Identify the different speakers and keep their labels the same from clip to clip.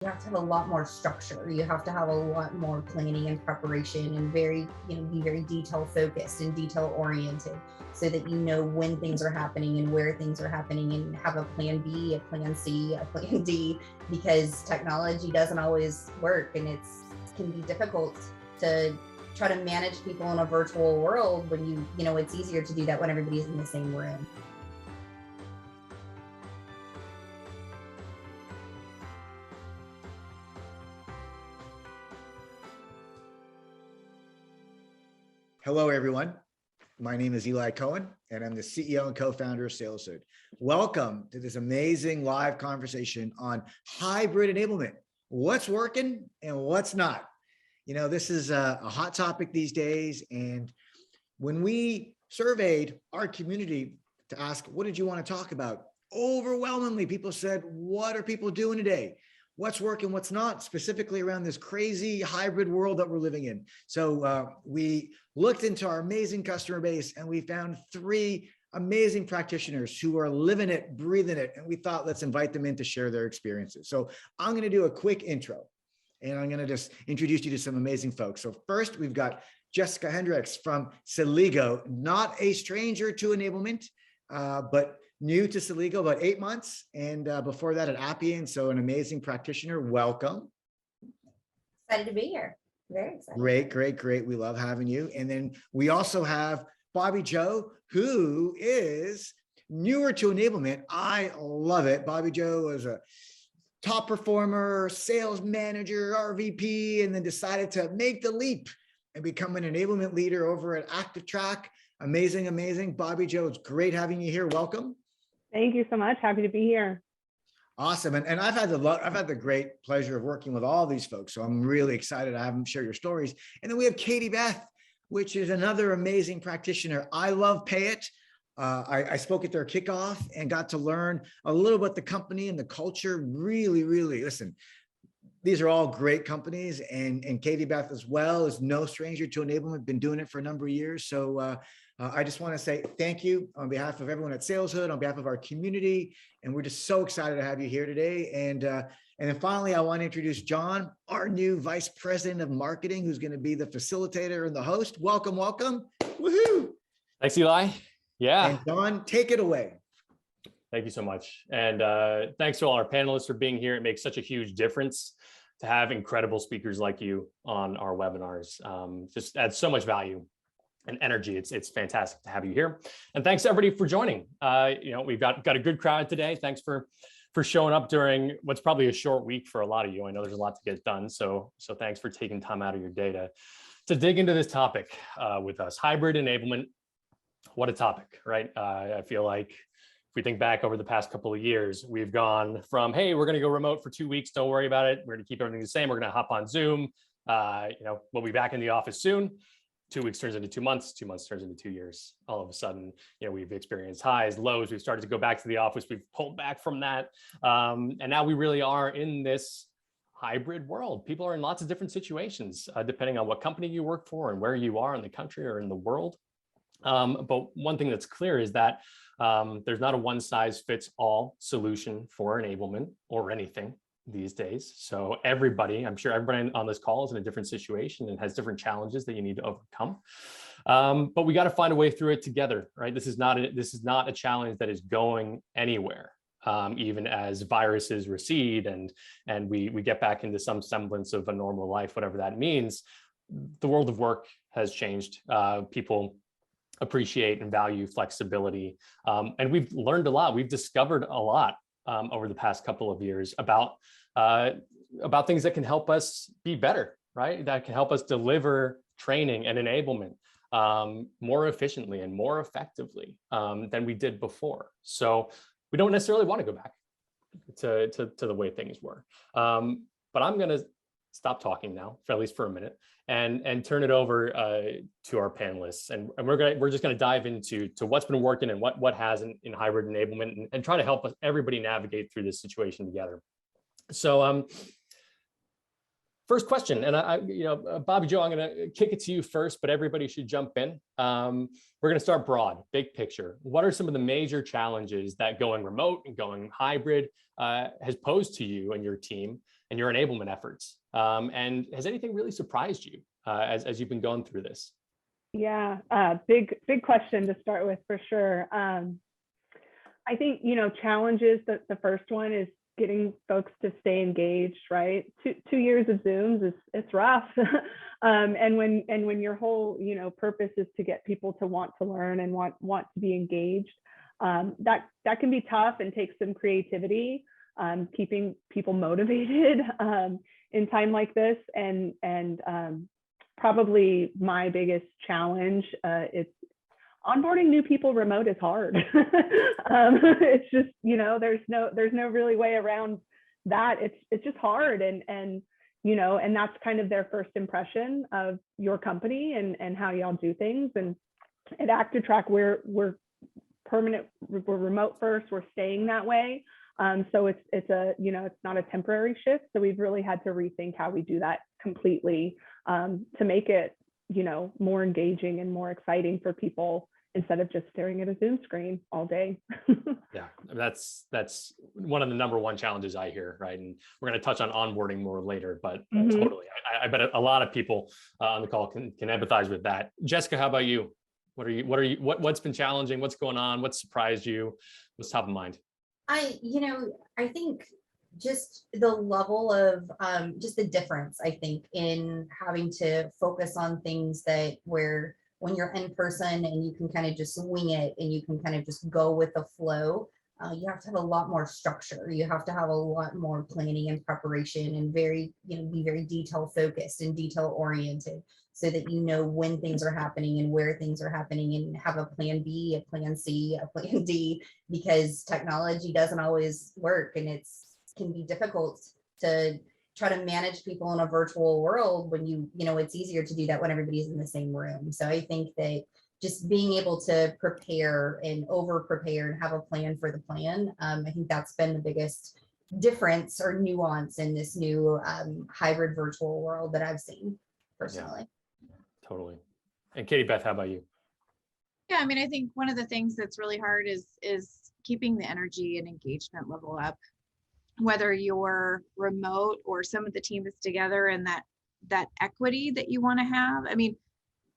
Speaker 1: You have to have a lot more structure. You have to have a lot more planning and preparation and be very detail focused and detail oriented so that you know when things are happening and where things are happening and have a plan B, a plan C, a plan D, because technology doesn't always work and it can be difficult to try to manage people in a virtual world when it's easier to do that when everybody's in the same room.
Speaker 2: Hello, everyone. My name is Eli Cohen, and I'm the CEO and co-founder of SalesHood. Welcome to this amazing live conversation on hybrid enablement. What's working and what's not? This is a hot topic these days. And when we surveyed our community to ask, what did you want to talk about? Overwhelmingly, people said, what are people doing today? What's working, what's not, specifically around this crazy hybrid world that we're living in. So we looked into our amazing customer base and we found 3 amazing practitioners who are living it, breathing it. And we thought, let's invite them in to share their experiences. So I'm going to do a quick intro and I'm going to just introduce you to some amazing folks. So first, we've got Jessica Hendricks from Celigo, not a stranger to enablement, but new to Celigo, about 8 months. And before that at Appian, so an amazing practitioner. Welcome.
Speaker 1: Excited to be here. Very excited.
Speaker 2: Great. We love having you. And then we also have Bobby Joe, who is newer to enablement. I love it. Bobby Joe was a top performer, sales manager, RVP, and then decided to make the leap and become an enablement leader over at ActiveTrack. Amazing. Bobby Joe, it's great having you here. Welcome.
Speaker 3: Thank you so much. Happy to be here.
Speaker 2: Awesome. And I've had the great pleasure of working with all these folks. So I'm really excited to have them share your stories. And then we have Katie Beth, which is another amazing practitioner. I love Pay It. I spoke at their kickoff and got to learn a little about the company and the culture. Really, listen, these are all great companies, and Katie Beth as well is no stranger to enablement, been doing it for a number of years. So I just want to say thank you on behalf of everyone at SalesHood, on behalf of our community, and we're just so excited to have you here today. And then finally, I want to introduce John, our new Vice President of Marketing, who's going to be the facilitator and the host. Welcome. Woohoo!
Speaker 4: Thanks, Eli. Yeah.
Speaker 2: And John, take it away.
Speaker 4: Thank you so much. And thanks to all our panelists for being here. It makes such a huge difference to have incredible speakers like you on our webinars. Just adds so much value and energy. It's fantastic to have you here. And thanks everybody for joining. We've got a good crowd today. Thanks for showing up during what's probably a short week for a lot of you. I know there's a lot to get done. So thanks for taking time out of your day to dig into this topic with us. Hybrid enablement. What a topic, right? I feel like if we think back over the past couple of years, we've gone from, hey, we're going to go remote for 2 weeks. Don't worry about it. We're going to keep everything the same. We're going to hop on Zoom. We'll be back in the office soon. 2 weeks turns into 2 months. 2 months turns into 2 years. All of a sudden, we've experienced highs, lows. We've started to go back to the office. We've pulled back from that. And now we really are in this hybrid world. People are in lots of different situations, depending on what company you work for and where you are in the country or in the world. But one thing that's clear is that there's not a one size fits all solution for enablement or anything these days. So I'm sure everybody on this call is in a different situation and has different challenges that you need to overcome. But we got to find a way through it together, right? This is not a challenge that is going anywhere. Even as viruses recede and we get back into some semblance of a normal life, whatever that means, the world of work has changed. People appreciate and value flexibility. And we've learned a lot. We've discovered a lot over the past couple of years about things that can help us be better, right? That can help us deliver training and enablement more efficiently and more effectively than we did before. So we don't necessarily want to go back to the way things were. But I'm going to stop talking now, for at least for a minute, and turn it over to our panelists. And we're just going to dive into what's been working and what hasn't in hybrid enablement, and try to help everybody navigate through this situation together. So first question, and Bobby Joe, I'm going to kick it to you first, but everybody should jump in. We're going to start broad, big picture. What are some of the major challenges that going remote and going hybrid has posed to you and your team? and your enablement efforts. And has anything really surprised you as you've been going through this?
Speaker 3: Yeah, big question to start with for sure. I think, challenges, the first one is getting folks to stay engaged, right? Two years of Zooms it's rough. And when your whole, purpose is to get people to want to learn and want to be engaged, that can be tough and take some creativity, keeping people motivated in time like this. And probably my biggest challenge, it's onboarding new people remote is hard. It's just, there's no really way around that. It's just hard. And that's kind of their first impression of your company and how y'all do things. And at ActiveTrack, we're permanent, we're remote first, we're staying that way. So it's it's not a temporary shift. So we've really had to rethink how we do that completely, to make it, more engaging and more exciting for people instead of just staring at a Zoom screen all day.
Speaker 4: Yeah, that's one of the number one challenges I hear, right? And we're going to touch on onboarding more later, but totally, I bet a lot of people on the call can empathize with that. Jessica, how about you? What's been challenging? What's going on? What surprised you? What's top of mind?
Speaker 1: I think just the level of just the difference, I think, in having to focus on things that where when you're in person and you can kind of just wing it and you can kind of just go with the flow, you have to have a lot more structure. You have to have a lot more planning and preparation and be very detail focused and detail oriented so that you know when things are happening and where things are happening and have a plan B, a plan C, a plan D, because technology doesn't always work and can be difficult to try to manage people in a virtual world when it's easier to do that when everybody's in the same room. So I think that just being able to prepare and over prepare and have a plan for the plan, I think that's been the biggest difference or nuance in this new hybrid virtual world that I've seen personally.
Speaker 4: Yeah, totally. And Katie Beth, how about you?
Speaker 5: Yeah, I mean, I think one of the things that's really hard is keeping the energy and engagement level up, whether you're remote or some of the team is together, and that equity that you want to have. I mean,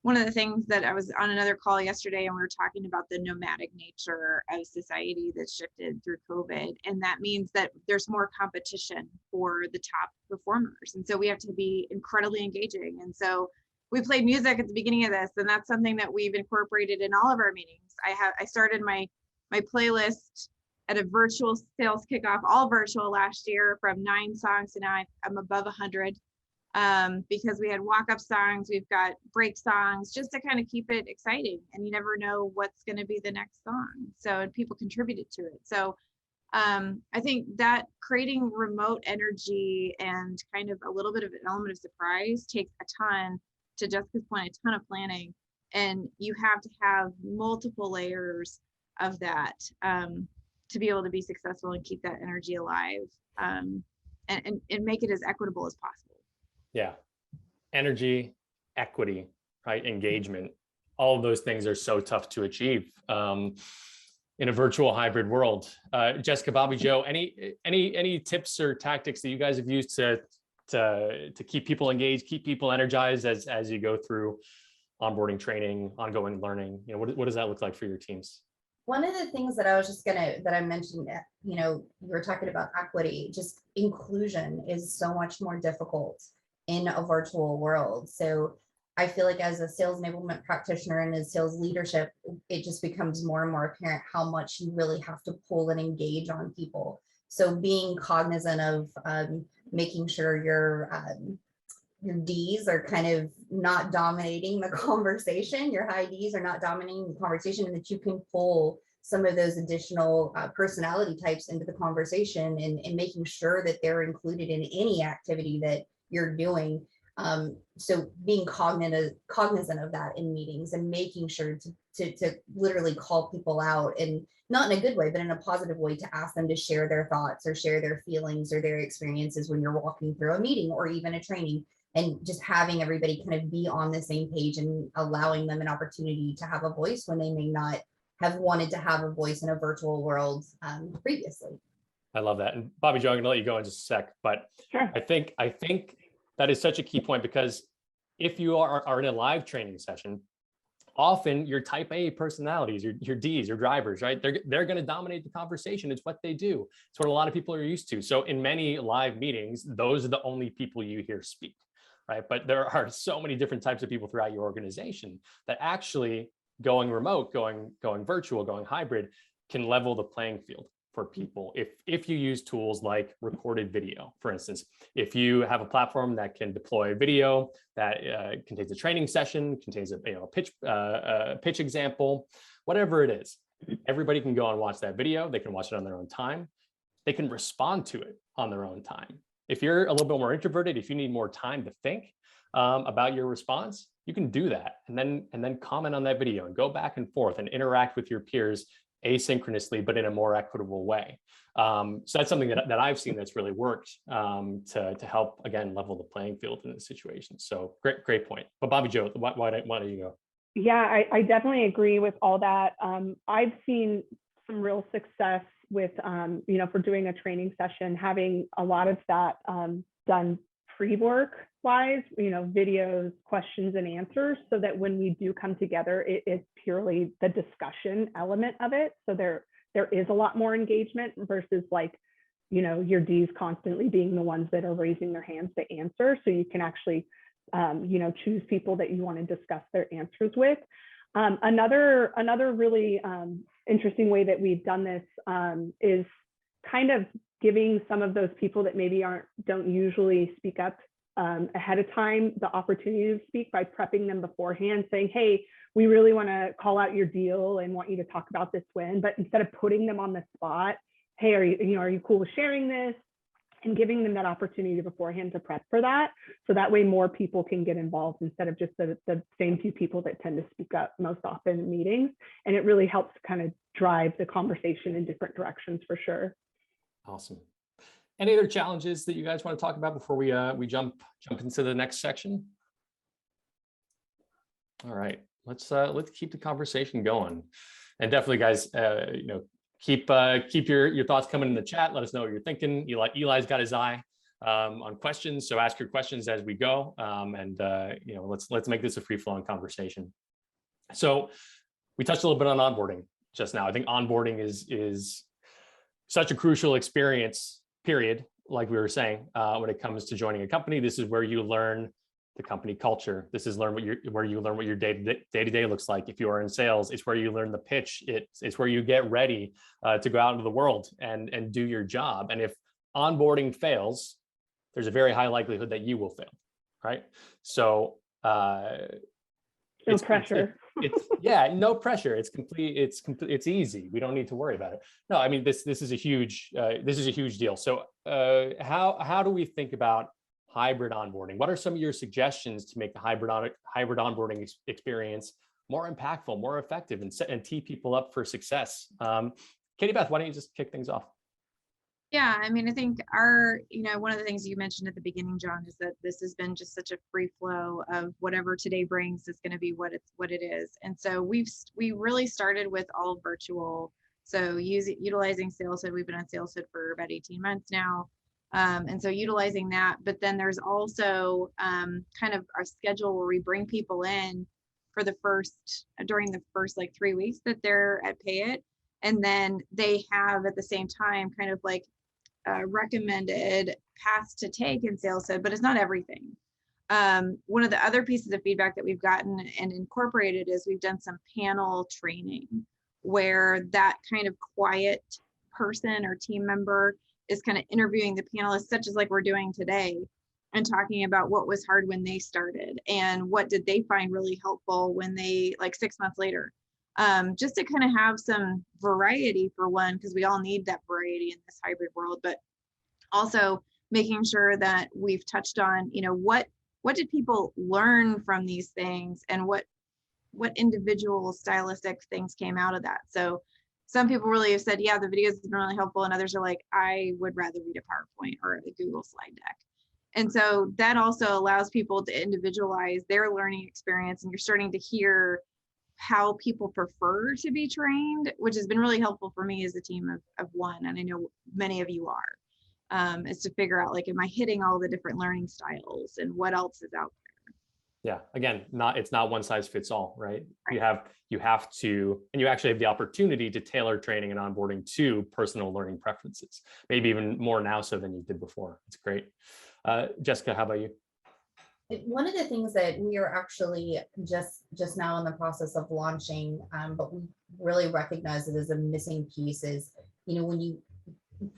Speaker 5: one of the things that I was on another call yesterday and we were talking about the nomadic nature of society that's shifted through COVID. And that means that there's more competition for the top performers. And so we have to be incredibly engaging. And so we played music at the beginning of this, and that's something that we've incorporated in all of our meetings. I started my playlist at a virtual sales kickoff, all virtual last year, from 9 songs to now I'm above 100, because we had walk-up songs, we've got break songs, just to kind of keep it exciting. And you never know what's going to be the next song. So, and people contributed to it. So I think that creating remote energy and kind of a little bit of an element of surprise takes a ton, to Jessica's point, a ton of planning. And you have to have multiple layers of that to be able to be successful and keep that energy alive, and make it as equitable as possible.
Speaker 4: Yeah. Energy, equity, right? Engagement. All of those things are so tough to achieve in a virtual hybrid world. Jessica, Bobby, Joe, any tips or tactics that you guys have used to keep people engaged, keep people energized as you go through onboarding, training, ongoing learning? What does that look like for your teams?
Speaker 1: One of the things that I mentioned, you were talking about equity, just inclusion is so much more difficult in a virtual world. So I feel like as a sales enablement practitioner and as sales leadership, it just becomes more and more apparent how much you really have to pull and engage on people. So being cognizant of making sure your Ds are kind of not dominating the conversation, your high Ds are not dominating the conversation, and that you can pull some of those additional personality types into the conversation and making sure that they're included in any activity that you're doing. So being cognizant of that in meetings and making sure to literally call people out, and not in a good way, but in a positive way, to ask them to share their thoughts or share their feelings or their experiences when you're walking through a meeting or even a training. And just having everybody kind of be on the same page and allowing them an opportunity to have a voice when they may not have wanted to have a voice in a virtual world previously.
Speaker 4: I love that. And Bobby Joe, I'm gonna let you go in just a sec, but
Speaker 3: Sure.
Speaker 4: I think that is such a key point, because if you are in a live training session, often your type A personalities, your Ds, your drivers, right? They're going to dominate the conversation. It's what they do. It's what a lot of people are used to. So in many live meetings, those are the only people you hear speak, right? But there are so many different types of people throughout your organization that actually going remote, going virtual, going hybrid can level the playing field for people. If you use tools like recorded video, for instance, if you have a platform that can deploy video that contains a training session, contains a pitch example, whatever it is, everybody can go and watch that video. They can watch it on their own time. They can respond to it on their own time. If you're a little bit more introverted, if you need more time to think about your response, you can do that, and then comment on that video and go back and forth and interact with your peers asynchronously, but in a more equitable way. So that's something that I've seen that's really worked to help, again, level the playing field in this situation. So great point. But Bobby Joe, why don't you go?
Speaker 3: Yeah, I definitely agree with all that. I've seen some real success with, for doing a training session, having a lot of that done pre-work wise, videos, questions and answers, so that when we do come together, it is purely the discussion element of it. So there is a lot more engagement versus your Ds constantly being the ones that are raising their hands to answer. So you can actually, choose people that you want to discuss their answers with. Another really interesting way that we've done this is kind of giving some of those people that maybe don't usually speak up ahead of time the opportunity to speak by prepping them beforehand, saying, hey, we really want to call out your deal and want you to talk about this win. But instead of putting them on the spot, hey, are you cool with sharing this? And giving them that opportunity beforehand to prep for that. So that way more people can get involved instead of just the same few people that tend to speak up most often in meetings. And it really helps kind of drive the conversation in different directions for sure.
Speaker 4: Awesome. Any other challenges that you guys want to talk about before we jump into the next section? All right, let's keep the conversation going, and definitely, guys, keep your thoughts coming in the chat. Let us know what you're thinking. Eli's got his eye on questions, so ask your questions as we go, and let's make this a free-flowing conversation. So we touched a little bit on onboarding just now. I think onboarding is such a crucial experience, period, like we were saying, when it comes to joining a company. This is where you learn the company culture. This is where you learn what your day-to-day looks like. If you are in sales, it's where you learn the pitch. It's where you get ready to go out into the world and do your job. And if onboarding fails, there's a very high likelihood that you will fail, right? So
Speaker 3: no pressure.
Speaker 4: No pressure. It's easy. We don't need to worry about it. No, I mean, this is a huge deal. So how do we think about hybrid onboarding? What are some of your suggestions to make the hybrid onboarding experience more impactful, more effective, and tee people up for success? Katie Beth, why don't you just kick things off?
Speaker 5: Yeah, I mean, I think one of the things you mentioned at the beginning, John, is that this has been just such a free flow of whatever today brings is going to be what it is. And so we really started with all virtual. So utilizing SalesHood, we've been on SalesHood for about 18 months now. And so utilizing that, but then there's also kind of our schedule where we bring people in for during the first 3 weeks that they're at Pay It. And then they have at the same time kind of recommended paths to take in SalesHood, but it's not everything. One of the other pieces of feedback that we've gotten and incorporated is we've done some panel training where that kind of quiet person or team member is kind of interviewing the panelists, such as we're doing today, and talking about what was hard when they started and what did they find really helpful when they 6 months later. Just to kind of have some variety for one, because we all need that variety in this hybrid world, but also making sure that we've touched on, what did people learn from these things and what individual stylistic things came out of that. So some people really have said, yeah, the videos have been really helpful. And others are like, I would rather read a PowerPoint or a Google slide deck. And so that also allows people to individualize their learning experience. And you're starting to hear how people prefer to be trained, which has been really helpful for me as a team of one, and I know many of you are, is to figure out, like, am I hitting all the different learning styles and what else is out
Speaker 4: Yeah, again, it's not one size fits all, right?
Speaker 5: Right.
Speaker 4: You have to, and you actually have the opportunity to tailor training and onboarding to personal learning preferences, maybe even more now so than you did before. It's great. Jessica, how about you?
Speaker 1: One of the things that we are actually just now in the process of launching, but we really recognize it as a missing piece is, when you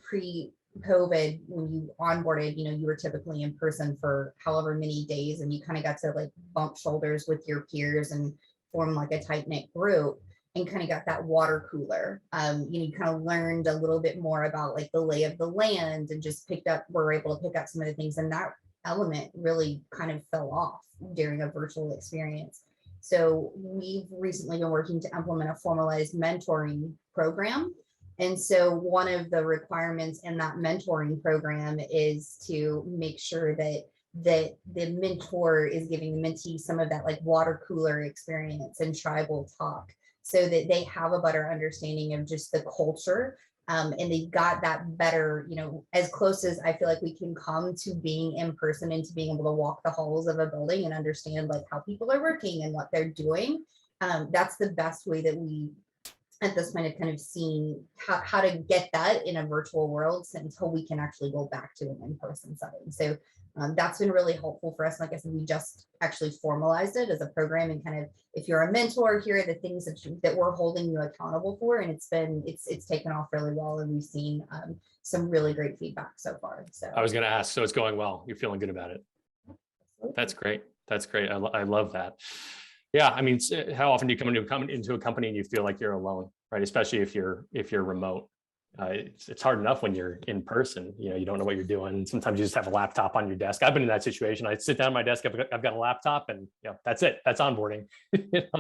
Speaker 1: pre-COVID, when you onboarded, you were typically in person for however many days, and you kind of got to like bump shoulders with your peers and form like a tight knit group, and kind of got that water cooler. You kind of learned a little bit more about like the lay of the land, and just were able to pick up some of the things, and that element really kind of fell off during a virtual experience. So we've recently been working to implement a formalized mentoring program. And so one of the requirements in that mentoring program is to make sure that the mentor is giving the mentee some of that like water cooler experience and tribal talk, so that they have a better understanding of just the culture. And they've got that better, as close as I feel like we can come to being in person and to being able to walk the halls of a building and understand like how people are working and what they're doing. That's the best way that we at this point have kind of seen how to get that in a virtual world until we can actually go back to an in-person setting. So that's been really helpful for us. Like I said, we just actually formalized it as a program, and kind of, if you're a mentor, here are the things that we're holding you accountable for. And it's taken off really well, and we've seen some really great feedback so far. So
Speaker 4: I was going to ask, so it's going well. You're feeling good about it. That's great. That's great. I love that. Yeah, I mean, how often do you come into a company and you feel like you're alone, right? Especially if you're remote. It's hard enough when you're in person. You don't know what you're doing. Sometimes you just have a laptop on your desk. I've been in that situation. I sit down at my desk. I've got a laptop, and that's it. That's onboarding.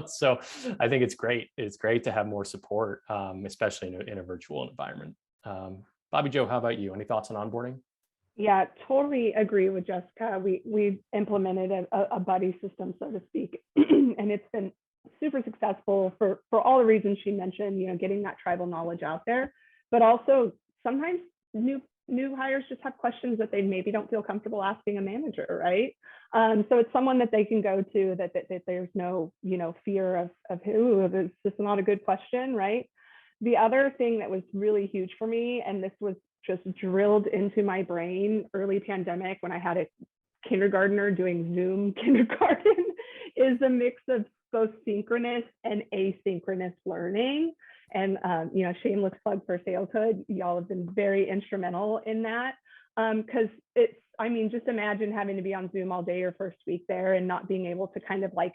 Speaker 4: So I think it's great. It's great to have more support, especially in a virtual environment. Bobby Joe, how about you? Any thoughts on onboarding?
Speaker 3: Yeah, totally agree with Jessica. We've implemented a buddy system, so to speak, and it's been super successful for all the reasons she mentioned, getting that tribal knowledge out there. But also sometimes new hires just have questions that they maybe don't feel comfortable asking a manager, right? So it's someone that they can go to that there's no, fear of who, is this not a good question, right? The other thing that was really huge for me, and this was just drilled into my brain early pandemic when I had a kindergartner doing Zoom kindergarten, is a mix of both synchronous and asynchronous learning. And, shameless plug for Saleshood, y'all have been very instrumental in that. Because just imagine having to be on Zoom all day your first week there and not being able to kind of like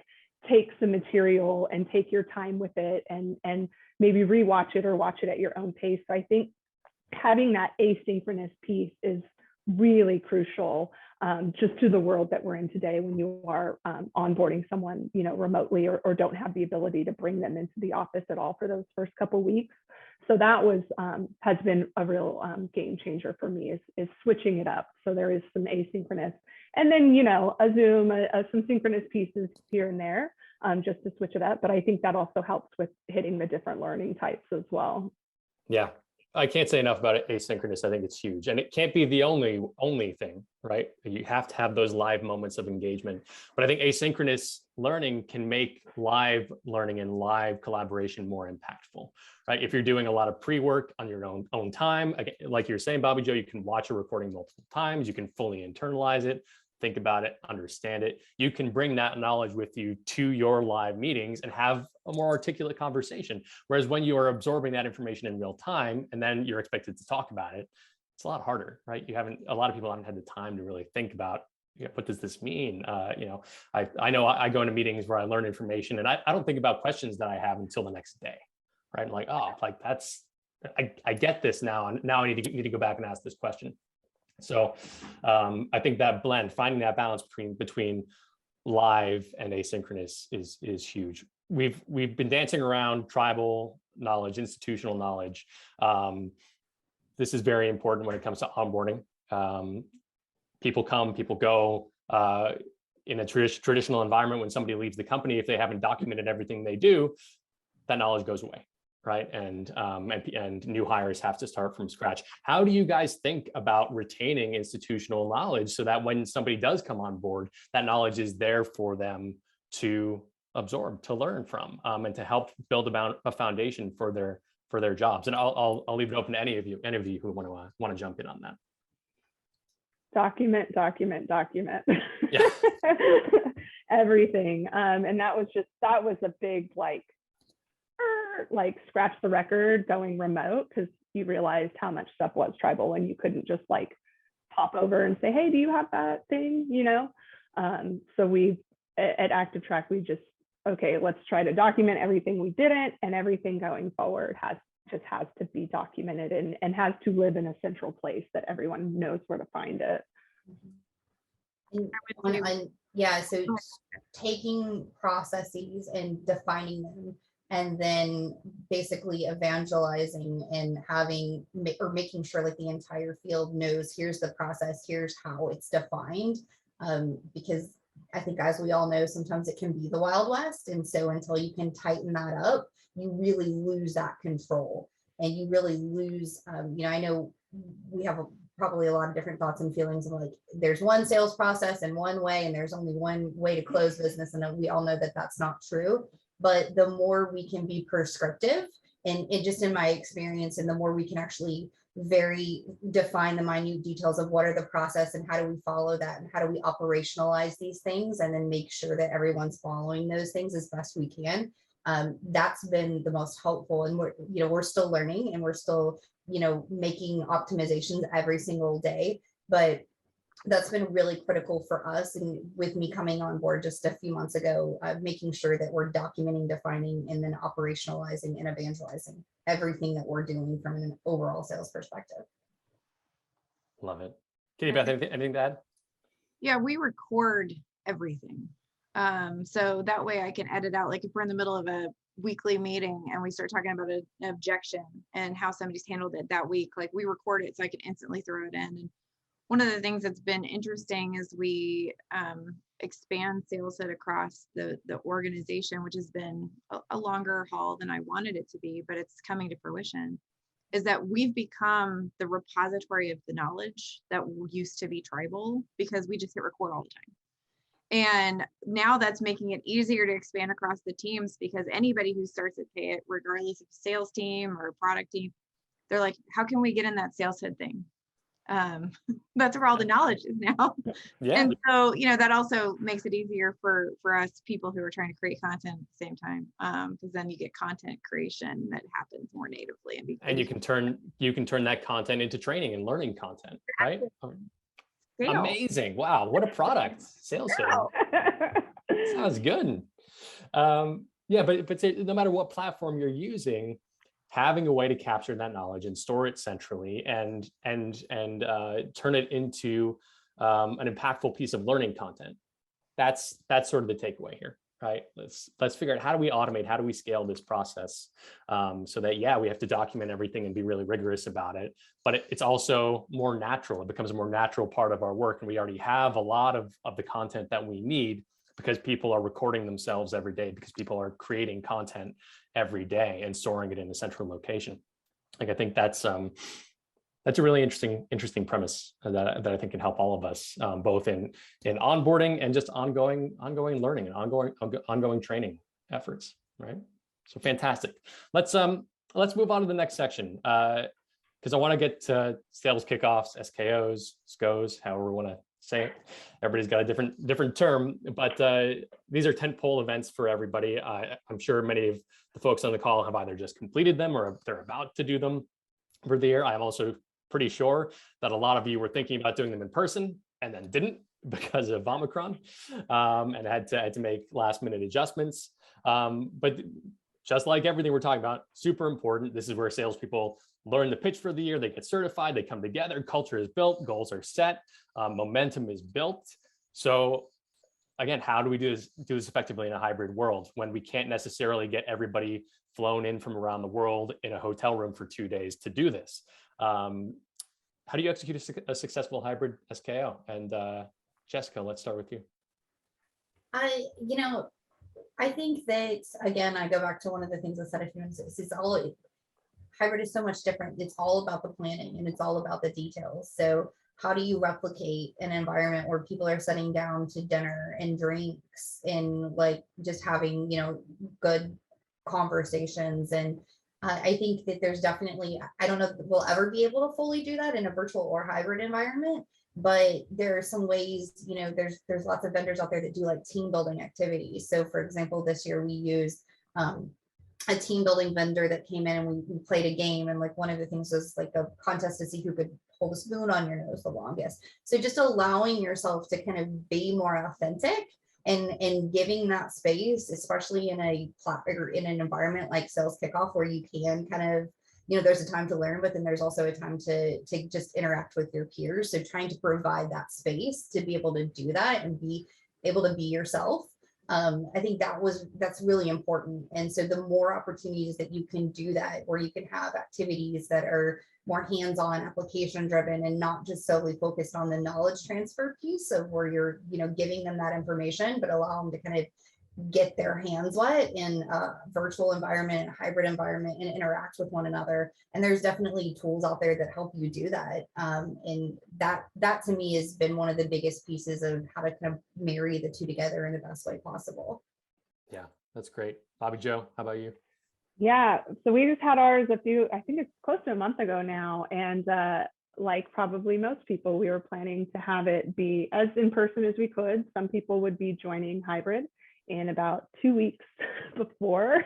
Speaker 3: take some material and take your time with it and maybe rewatch it or watch it at your own pace. So I think having that asynchronous piece is really crucial, just to the world that we're in today, when you are onboarding someone, remotely or don't have the ability to bring them into the office at all for those first couple of weeks. So that has been a real game changer for me, is switching it up. So there is some asynchronous, and then a Zoom, some synchronous pieces here and there, just to switch it up. But I think that also helps with hitting the different learning types as well.
Speaker 4: Yeah. I can't say enough about it. Asynchronous, I think it's huge, and it can't be the only thing, right? You have to have those live moments of engagement. But I think asynchronous learning can make live learning and live collaboration more impactful, right? If you're doing a lot of pre-work on your own time, again, like you're saying, Bobby Joe, you can watch a recording multiple times. You can fully internalize it, think about it, understand it. You can bring that knowledge with you to your live meetings and have a more articulate conversation. Whereas when you are absorbing that information in real time and then you're expected to talk about it, it's a lot harder, right? A lot of people haven't had the time to really think about, what does this mean? I know I go into meetings where I learn information and I don't think about questions that I have until the next day, right? I'm like, oh, like I get this now. And now I need to go back and ask this question. So I think that blend, finding that balance between live and asynchronous is huge. We've been dancing around tribal knowledge, institutional knowledge. This is very important when it comes to onboarding. People come, people go. in a traditional environment, when somebody leaves the company, if they haven't documented everything they do, that knowledge goes away, right? And new hires have to start from scratch. How do you guys think about retaining institutional knowledge so that when somebody does come on board, that knowledge is there for them to absorb, to learn from, and to help build a foundation for their jobs? And I'll leave it open to any of you who want to jump in on that.
Speaker 3: Document.
Speaker 4: Yeah.
Speaker 3: Everything. And that was a big like scratch the record going remote, because you realized how much stuff was tribal and you couldn't just like pop over and say, hey, do you have that thing? So we at Active Track, we just, okay, let's try to document everything we didn't, and everything going forward has to be documented and has to live in a central place that everyone knows where to find it.
Speaker 1: So taking processes and defining them, and then basically evangelizing and making sure like the entire field knows, here's the process, here's how it's defined. Because I think, as we all know, sometimes it can be the Wild West. And so until you can tighten that up, you really lose that control, and you really lose, I know we have probably a lot of different thoughts and feelings of like, there's one sales process and one way, and there's only one way to close business. And we all know that that's not true. But the more we can be prescriptive, and it just in my experience, and the more we can actually very define the minute details of what are the process and how do we follow that and how do we operationalize these things, and then make sure that everyone's following those things as best we can. That's been the most helpful. And we're still learning, and we're still, making optimizations every single day. But that's been really critical for us. And with me coming on board just a few months ago, making sure that we're documenting, defining, and then operationalizing and evangelizing everything that we're doing from an overall sales perspective.
Speaker 4: Love it. Katie Beth, anything to add?
Speaker 5: Yeah, we record everything. So that way I can edit out, like if we're in the middle of a weekly meeting and we start talking about an objection and how somebody's handled it that week, like we record it so I can instantly throw it in. And one of the things that's been interesting is we expand SalesHood across the organization, which has been a longer haul than I wanted it to be, but it's coming to fruition, is that we've become the repository of the knowledge that used to be tribal, because we just hit record all the time. And now that's making it easier to expand across the teams, because anybody who starts at Pay It, regardless of sales team or product team, they're like, how can we get in that SalesHood thing? That's where all the knowledge is now. Yeah. And so, that also makes it easier for us people who are trying to create content at the same time. Because then you get content creation that happens more natively.
Speaker 4: And you can turn that content into training and learning content, right? Amazing. Wow. What a product. SalesHood. Sounds good. But no matter what platform you're using, having a way to capture that knowledge and store it centrally and turn it into an impactful piece of learning content. That's sort of the takeaway here, right? Let's figure out, how do we automate, how do we scale this process, so that, we have to document everything and be really rigorous about it, but it's also more natural. It becomes a more natural part of our work. And we already have a lot of the content that we need, because people are recording themselves every day, because people are creating content every day and storing it in a central location. Like, I think that's a really interesting premise that I think can help all of us, both in onboarding and just ongoing learning and ongoing training efforts, right? So fantastic. Let's move on to the next section, because I want to get to sales kickoffs, SKOs, SKOs, however we want to say it. Everybody's got a different term, but these are tentpole events for everybody. I'm sure many of the folks on the call have either just completed them or they're about to do them for the year. I'm also pretty sure that a lot of you were thinking about doing them in person and then didn't because of Omicron, and had to make last minute adjustments. But just like everything we're talking about, super important. This is where salespeople learn the pitch for the year. They get certified, they come together, culture is built, goals are set, momentum is built. So again, how do we do this effectively in a hybrid world when we can't necessarily get everybody flown in from around the world in a hotel room for 2 days to do this? How do you execute a successful hybrid SKO? And Jessica, let's start with you.
Speaker 1: You know, I think that, again, I go back to one of the things I said a few minutes ago. It's all, hybrid is so much different. It's all about the planning and it's all about the details. So how do you replicate an environment where people are sitting down to dinner and drinks and like just having, good conversations? And I think that there's definitely, I don't know if we'll ever be able to fully do that in a virtual or hybrid environment, but there are some ways, there's lots of vendors out there that do like team building activities. So for example, this year we used a team building vendor that came in and we played a game, and like one of the things was like a contest to see who could hold a spoon on your nose the longest. So just allowing yourself to kind of be more authentic and giving that space, especially in in an environment like sales kickoff where you can kind of, there's a time to learn, but then there's also a time to just interact with your peers. So trying to provide that space to be able to do that and be able to be yourself. I think that's really important. And so the more opportunities that you can do that, where you can have activities that are more hands-on, application driven, and not just solely focused on the knowledge transfer piece of where you're, giving them that information, but allow them to kind of get their hands wet in a virtual environment, hybrid environment, and interact with one another. And there's definitely tools out there that help you do that. And that to me has been one of the biggest pieces of how to kind of marry the two together in the best way possible.
Speaker 4: Yeah, that's great. Bobby Joe, how about you?
Speaker 3: Yeah, so we just had ours I think it's close to a month ago now. And like probably most people, we were planning to have it be as in person as we could. Some people would be joining hybrid. In about 2 weeks before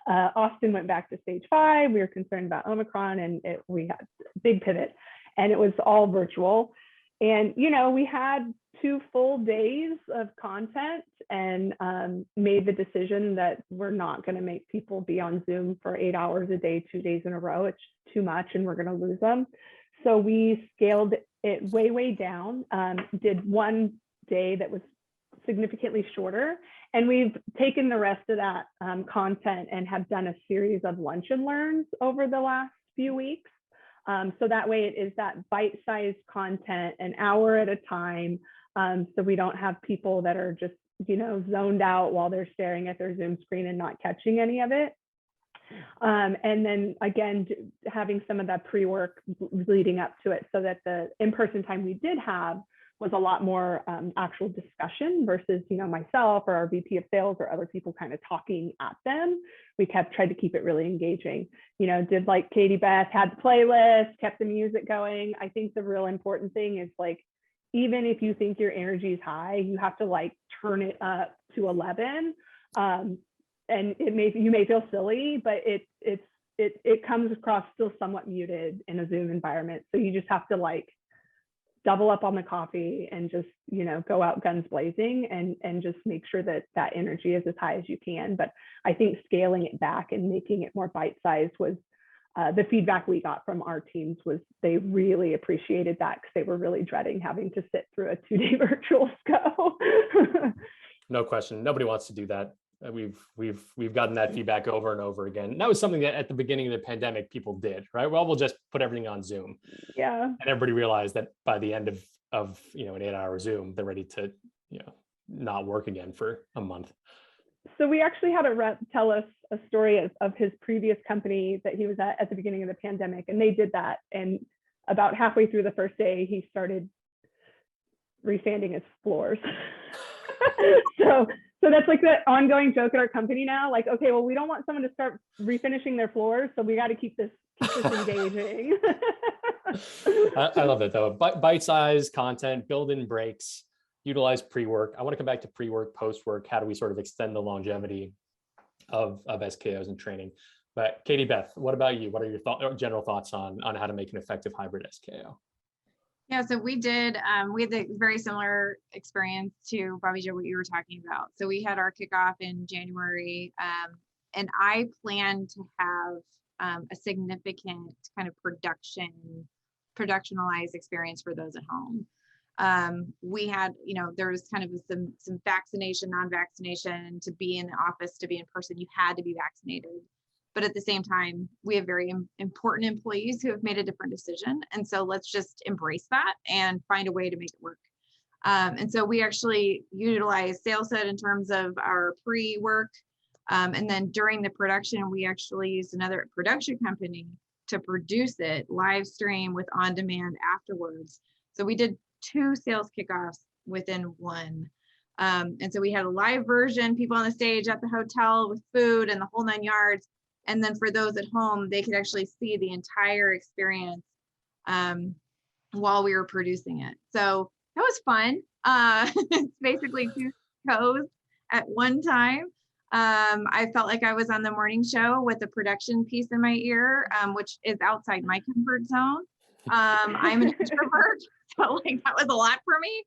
Speaker 3: Austin went back to stage 5, we were concerned about Omicron, and we had a big pivot, and it was all virtual. And we had 2 full days of content, and made the decision that we're not going to make people be on Zoom for 8 hours a day, 2 days in a row. It's too much, and we're going to lose them. So we scaled it way down. Did one day that was significantly shorter. And we've taken the rest of that content and have done a series of lunch and learns over the last few weeks. So that way it is that bite-sized content, an hour at a time. So we don't have people that are just, zoned out while they're staring at their Zoom screen and not catching any of it. And then again, having some of that pre-work leading up to it, so that the in-person time we did have was a lot more actual discussion versus, myself or our VP of sales or other people kind of talking at them. We tried to keep it really engaging. Did like Katie Beth had the playlist, kept the music going. I think the real important thing is like, even if you think your energy is high, you have to like turn it up to 11. And you may feel silly, but it comes across still somewhat muted in a Zoom environment. So you just have to like double up on the coffee and just, go out guns blazing and just make sure that that energy is as high as you can. But I think scaling it back and making it more bite-sized was the feedback we got from our teams was they really appreciated that, because they were really dreading having to sit through a 2-day virtual SKO.
Speaker 4: No question. Nobody wants to do that. We've gotten that feedback over and over again. And that was something that at the beginning of the pandemic, people did, right? Well, we'll just put everything on Zoom.
Speaker 3: Yeah.
Speaker 4: And everybody realized that by the end of an 8-hour Zoom, they're ready to, not work again for a month.
Speaker 3: So we actually had a rep tell us a story of his previous company that he was at the beginning of the pandemic, and they did that. And about halfway through the first day, he started resanding his floors. So that's like the ongoing joke at our company now. Like, okay, well, we don't want someone to start refinishing their floors, so we got to keep this engaging.
Speaker 4: I love that though. Bite-sized content, build in breaks, utilize pre-work. I want to come back to pre-work, post-work. How do we sort of extend the longevity of SKOs and training? But Katie Beth, what about you? What are your general thoughts on how to make an effective hybrid SKO?
Speaker 5: Yeah, so we had a very similar experience to Bobby Joe, what you were talking about. So we had our kickoff in January, and I planned to have a significant kind of productionalized experience for those at home. We had, there was kind of some vaccination, non-vaccination. To be in the office, to be in person, you had to be vaccinated. But at the same time, we have very important employees who have made a different decision. And so let's just embrace that and find a way to make it work. And so we actually utilize SalesHood in terms of our pre-work. And then during the production, we actually used another production company to produce it live stream with on-demand afterwards. So we did 2 sales kickoffs within one. And so we had a live version, people on the stage at the hotel with food and the whole 9 yards. And then for those at home, they could actually see the entire experience while we were producing it. So that was fun. It's basically 2 SKOs at one time. I felt like I was on the morning show with the production piece in my ear, which is outside my comfort zone. I'm an introvert, so like that was a lot for me.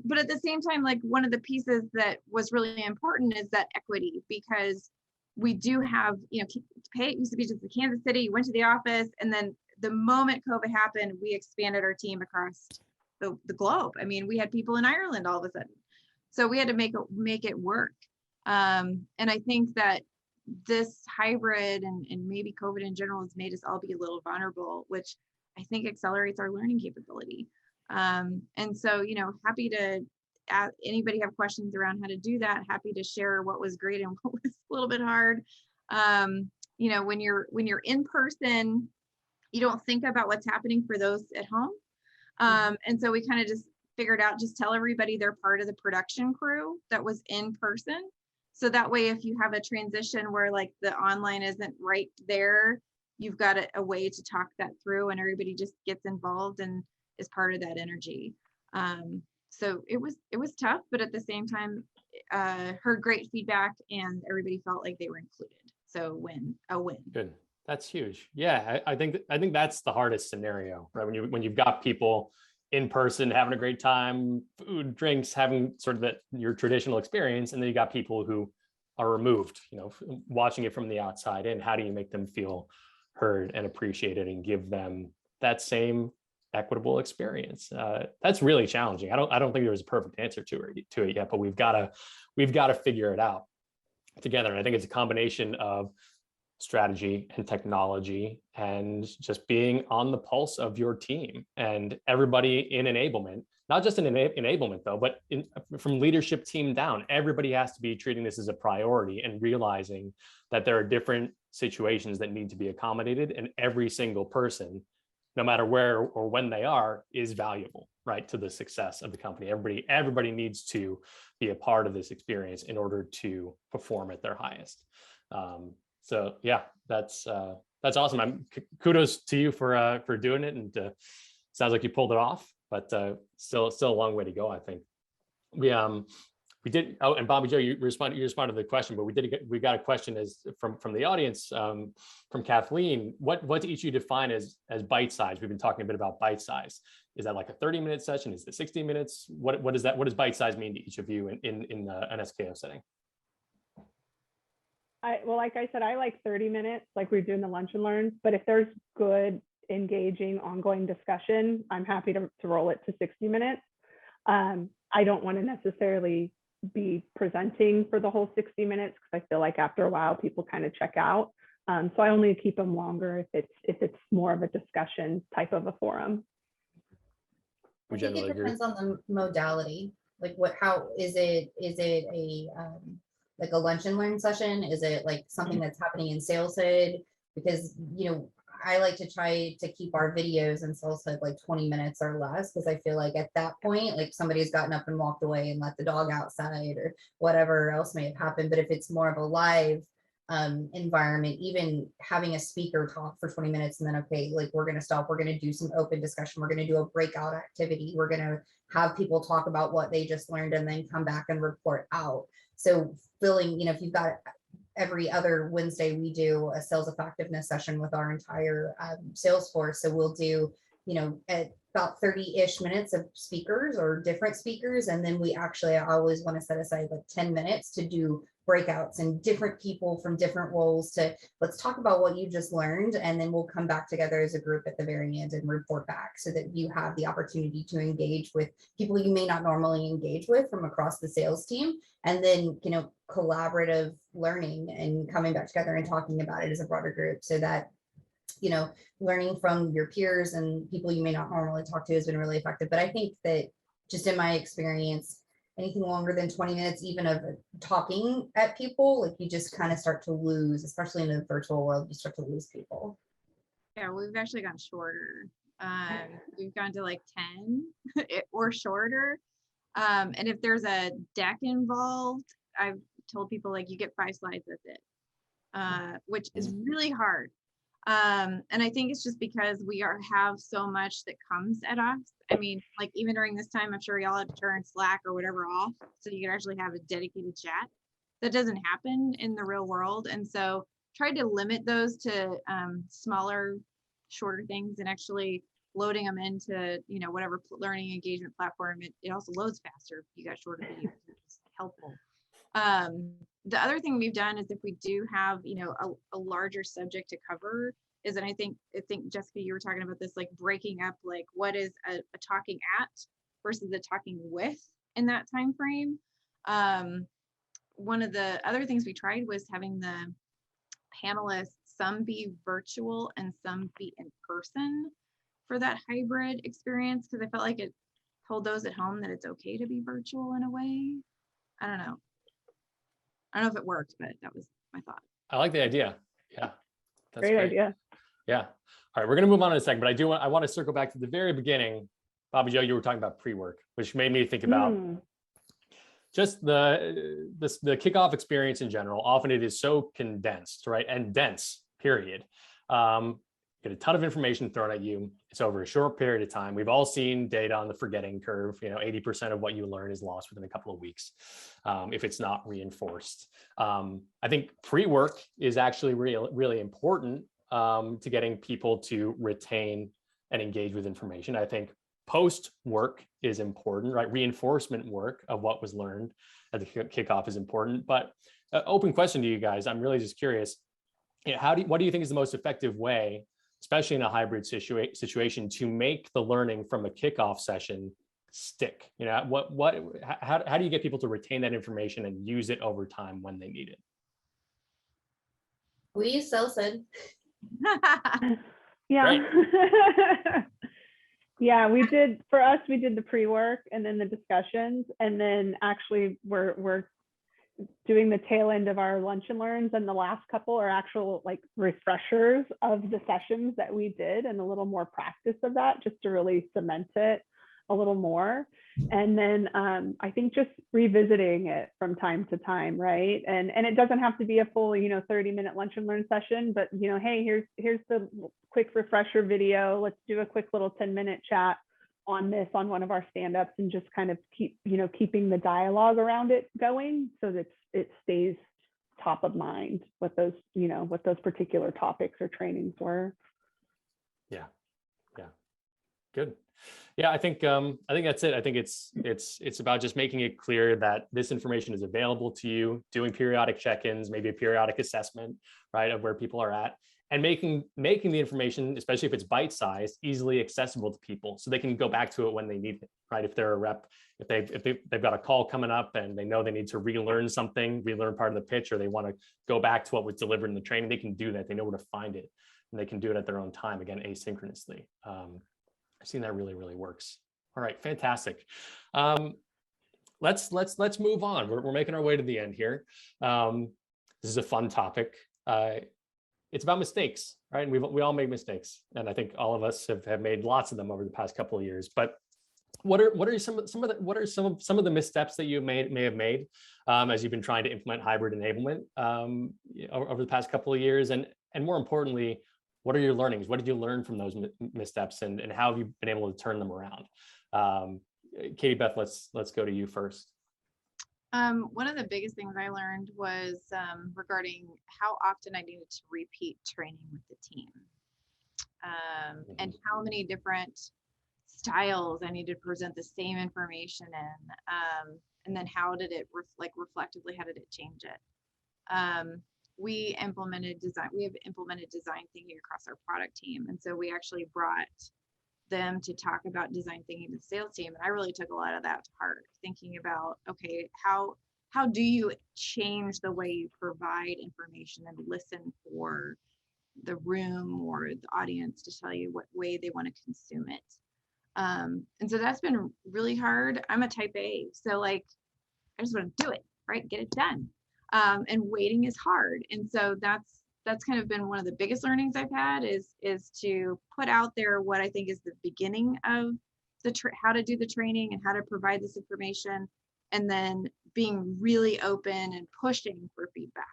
Speaker 5: But at the same time, like one of the pieces that was really important is that equity, because we do have, you know, Pay used to be just in Kansas City, you went to the office, and then the moment COVID happened, we expanded our team across the globe. I mean, we had people in Ireland all of a sudden. So we had to make it work. And I think that this hybrid and maybe COVID in general has made us all be a little vulnerable, which I think accelerates our learning capability. And so, you know, happy to anybody have questions around how to do that, happy to share what was great and what was a little bit hard. You know, when you're in person, you don't think about what's happening for those at home. And so we kind of just figured out, just tell everybody they're part of the production crew that was in person. So that way, if you have a transition where like the online isn't right there, you've got a way to talk that through, and everybody just gets involved and is part of that energy. So it was tough, but at the same time, heard great feedback and everybody felt like they were included. So a win.
Speaker 4: Good. That's huge. Yeah, I think that's the hardest scenario, right? When you've got people in person having a great time, food, drinks, having sort of your traditional experience, and then you got people who are removed, you know, watching it from the outside in. How do you make them feel heard and appreciated and give them that same equitable experience? That's really challenging. I don't think there was a perfect answer to it yet, but we've got to figure it out together. And I think it's a combination of strategy and technology and just being on the pulse of your team and everybody in enablement, not just in enablement though, but from leadership team down, everybody has to be treating this as a priority and realizing that there are different situations that need to be accommodated, and every single person, no matter where or when they are, is valuable, right, to the success of the company. Everybody needs to be a part of this experience in order to perform at their highest. So yeah, that's awesome. Kudos to you for doing it, and sounds like you pulled it off. But still a long way to go, I think. We did. Oh, and Bobby Joe, you responded to the question, but we got a question from the audience, from Kathleen. What do each of you define as bite size? We've been talking a bit about bite size. Is that like a 30-minute session? Is it 60 minutes? What does bite size mean to each of you in an SKO setting?
Speaker 3: Well, like I said, I like 30 minutes, like we do in the lunch and learns, but if there's good, engaging, ongoing discussion, I'm happy to roll it to 60 minutes. I don't want to necessarily be presenting for the whole 60 minutes because I feel like after a while people kind of check out. So I only keep them longer if it's more of a discussion type of a forum.
Speaker 1: I think it depends on the modality. Like how is it a like a lunch and learn session? Is it like something that's happening in SalesHood? Because, you know, I like to try to keep our videos in SalesHood like 20 minutes or less, because I feel like at that point, like somebody's gotten up and walked away and let the dog outside or whatever else may have happened. But if it's more of a live environment, even having a speaker talk for 20 minutes and then, okay, like we're going to stop, we're going to do some open discussion, we're going to do a breakout activity, we're going to have people talk about what they just learned and then come back and report out. So filling, you know, if you've got every other Wednesday, we do a sales effectiveness session with our entire sales force. So we'll do, you know, at about 30-ish minutes of speakers or different speakers. And then I always want to set aside like 10 minutes to do breakouts and different people from different roles to let's talk about what you just learned. And then we'll come back together as a group at the very end and report back so that you have the opportunity to engage with people you may not normally engage with from across the sales team. And then, you know, collaborative learning and coming back together and talking about it as a broader group so that, you know, learning from your peers and people you may not normally talk to has been really effective. But I think that just in my experience, anything longer than 20 minutes, even of talking at people, like you just kind of start to lose, especially in the virtual world, you start to lose people.
Speaker 5: Yeah, we've actually gone shorter. We've gone to like 10 or shorter. And if there's a deck involved, I've told people like you get 5 slides, that's it, which is really hard. And I think it's just because we have so much that comes at us. I mean, like even during this time, I'm sure y'all had to turn Slack or whatever off so you could actually have a dedicated chat. That doesn't happen in the real world. And so tried to limit those to smaller, shorter things, and actually loading them into, you know, whatever learning engagement platform. It also loads faster if you got shorter videos, which is helpful. The other thing we've done is if we do have, you know, a larger subject to cover is, and I think Jessica, you were talking about this, like breaking up, like what is a talking at versus a talking with in that time frame. One of the other things we tried was having the panelists, some be virtual and some be in person for that hybrid experience, because I felt like it told those at home that it's okay to be virtual in a way. I don't know if it worked, but that was my thought.
Speaker 4: I like the idea. Yeah. That's
Speaker 3: Great idea.
Speaker 4: Yeah. All right. We're going to move on in a second, but I want to circle back to the very beginning. Bobby Joe, you were talking about pre-work, which made me think about just the kickoff experience in general. Often it is so condensed, right? And dense, period. Get a ton of information thrown at you. It's over a short period of time. We've all seen data on the forgetting curve. You know, 80% of what you learn is lost within a couple of weeks if it's not reinforced. I think pre-work is actually really important to getting people to retain and engage with information. I think post-work is important, right? Reinforcement work of what was learned at the kickoff is important. But open question to you guys. I'm really just curious. You know, what do you think is the most effective way, especially in a hybrid situation, to make the learning from a kickoff session stick? You know, how do you get people to retain that information and use it over time when they need it?
Speaker 1: We use SKOs.
Speaker 3: Yeah. Yeah, we did the pre-work and then the discussions, and then actually we're doing the tail end of our lunch and learns, and the last couple are actual like refreshers of the sessions that we did and a little more practice of that, just to really cement it a little more. And then I think just revisiting it from time to time, right? And it doesn't have to be a full, 30-minute lunch and learn session, but hey, here's the quick refresher video. Let's do a quick little 10-minute chat on this on one of our stand-ups, and just kind of keeping the dialogue around it going so that it stays top of mind what those particular topics or trainings were. Yeah.
Speaker 4: Good. Yeah, I think that's it. I think it's about just making it clear that this information is available to you, doing periodic check-ins, maybe a periodic assessment, right, of where people are at, and making the information, especially if it's bite-sized, easily accessible to people so they can go back to it when they need it, right? If they're a rep, if they've got a call coming up and they know they need to relearn part of the pitch, or they want to go back to what was delivered in the training, they can do that. They know where to find it, and they can do it at their own time, again, asynchronously. I've seen that really works. All right, fantastic. Let's move on. We're making our way to the end here. This is a fun topic. It's about mistakes, right? And we all make mistakes, and I think all of us have made lots of them over the past couple of years. But what are some of the missteps that you may have made as you've been trying to implement hybrid enablement over the past couple of years, and more importantly, what are your learnings? What did you learn from those missteps, and how have you been able to turn them around? Katie Beth, let's go to you first.
Speaker 5: One of the biggest things I learned was regarding how often I needed to repeat training with the team, and how many different styles I needed to present the same information in, and then how did it reflectively, how did it change it? We have implemented design thinking across our product team. And so we actually brought them to talk about design thinking to the sales team. And I really took a lot of that to heart, thinking about, okay, how do you change the way you provide information and listen for the room or the audience to tell you what way they want to consume it? And so that's been really hard. I'm a type A, so like I just want to do it, right? Get it done. And waiting is hard. And so that's kind of been one of the biggest learnings I've had is to put out there what I think is the beginning of how to do the training and how to provide this information, and then being really open and pushing for feedback